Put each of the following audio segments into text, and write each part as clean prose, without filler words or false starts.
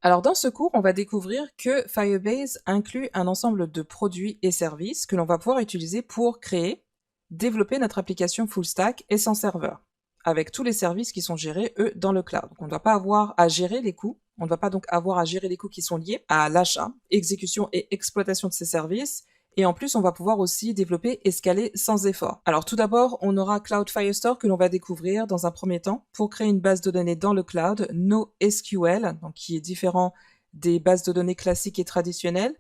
Alors dans ce cours, on va découvrir que Firebase inclut un ensemble de produits et services que l'on va pouvoir utiliser pour créer, développer notre application full stack et sans serveur, avec tous les services qui sont gérés, eux, dans le cloud. Donc on ne va pas avoir à gérer les coûts, on ne va pas donc avoir à gérer les coûts qui sont liés à l'achat, exécution et exploitation de ces services, et en plus, on va pouvoir aussi développer et scaler sans effort. Alors tout d'abord, on aura Cloud Firestore que l'on va découvrir dans un premier temps pour créer une base de données dans le cloud, NoSQL, donc qui est différent des bases de données classiques et traditionnelles,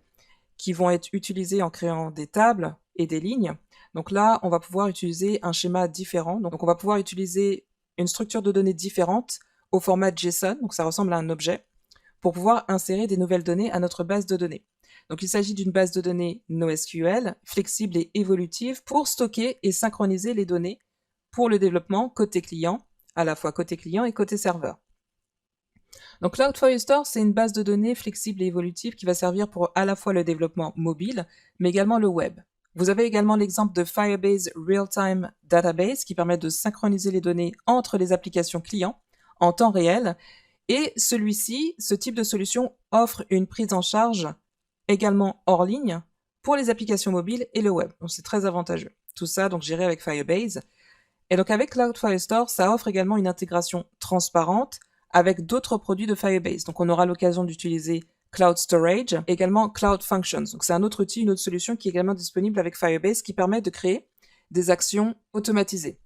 qui vont être utilisées en créant des tables et des lignes. Donc là, on va pouvoir utiliser un schéma différent. Donc on va pouvoir utiliser une structure de données différente au format JSON, donc ça ressemble à un objet, pour pouvoir insérer des nouvelles données à notre base de données. Donc il s'agit d'une base de données NoSQL, flexible et évolutive pour stocker et synchroniser les données pour le développement côté client, à la fois côté client et côté serveur. Donc Cloud Firestore, c'est une base de données flexible et évolutive qui va servir pour à la fois le développement mobile, mais également le web. Vous avez également l'exemple de Firebase Real-Time Database qui permet de synchroniser les données entre les applications clients en temps réel. Et celui-ci, ce type de solution offre une prise en charge également hors ligne pour les applications mobiles et le web. Donc c'est très avantageux. Tout ça donc géré avec Firebase. Et donc avec Cloud Firestore, ça offre également une intégration transparente avec d'autres produits de Firebase. Donc on aura l'occasion d'utiliser Cloud Storage, également Cloud Functions. Donc c'est un autre outil, une autre solution qui est également disponible avec Firebase qui permet de créer des actions automatisées.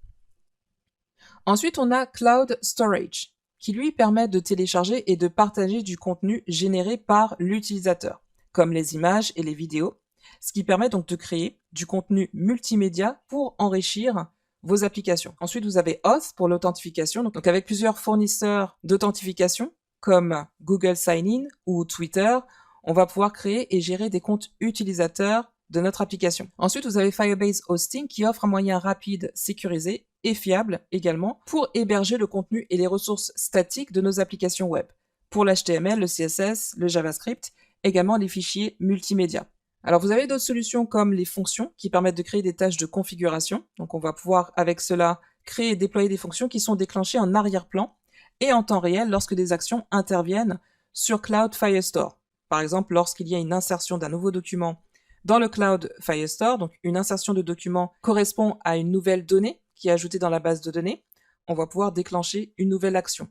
Ensuite, on a Cloud Storage, qui lui permet de télécharger et de partager du contenu généré par l'utilisateur, comme les images et les vidéos, ce qui permet donc de créer du contenu multimédia pour enrichir vos applications. Ensuite, vous avez Auth pour l'authentification, donc avec plusieurs fournisseurs d'authentification, comme Google Sign-in ou Twitter, on va pouvoir créer et gérer des comptes utilisateurs de notre application. Ensuite, vous avez Firebase Hosting qui offre un moyen rapide, sécurisé et fiable également pour héberger le contenu et les ressources statiques de nos applications web, pour l'HTML, le CSS, le JavaScript, également les fichiers multimédia. Alors vous avez d'autres solutions comme les fonctions qui permettent de créer des tâches de configuration. Donc on va pouvoir avec cela créer et déployer des fonctions qui sont déclenchées en arrière-plan et en temps réel lorsque des actions interviennent sur Cloud Firestore. Par exemple, lorsqu'il y a une insertion d'un nouveau document dans le Cloud Firestore, donc une insertion de document correspond à une nouvelle donnée qui est ajoutée dans la base de données, on va pouvoir déclencher une nouvelle action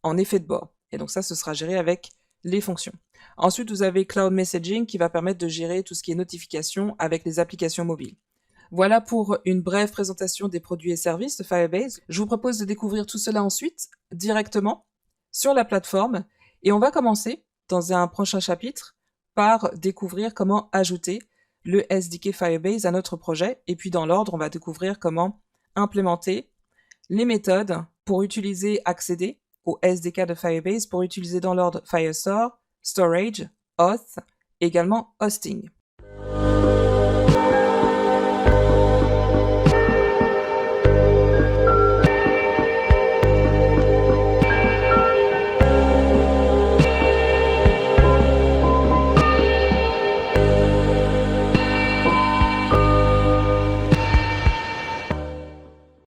en effet de bord. Et donc ça, ce sera géré avec les fonctions. Ensuite, vous avez Cloud Messaging qui va permettre de gérer tout ce qui est notification avec les applications mobiles. Voilà pour une brève présentation des produits et services de Firebase. Je vous propose de découvrir tout cela ensuite directement sur la plateforme et on va commencer dans un prochain chapitre par découvrir comment ajouter le SDK Firebase à notre projet et puis dans l'ordre, on va découvrir comment implémenter les méthodes pour accéder au SDK de Firebase pour utiliser dans l'ordre Firestore, Storage, Auth, et également Hosting.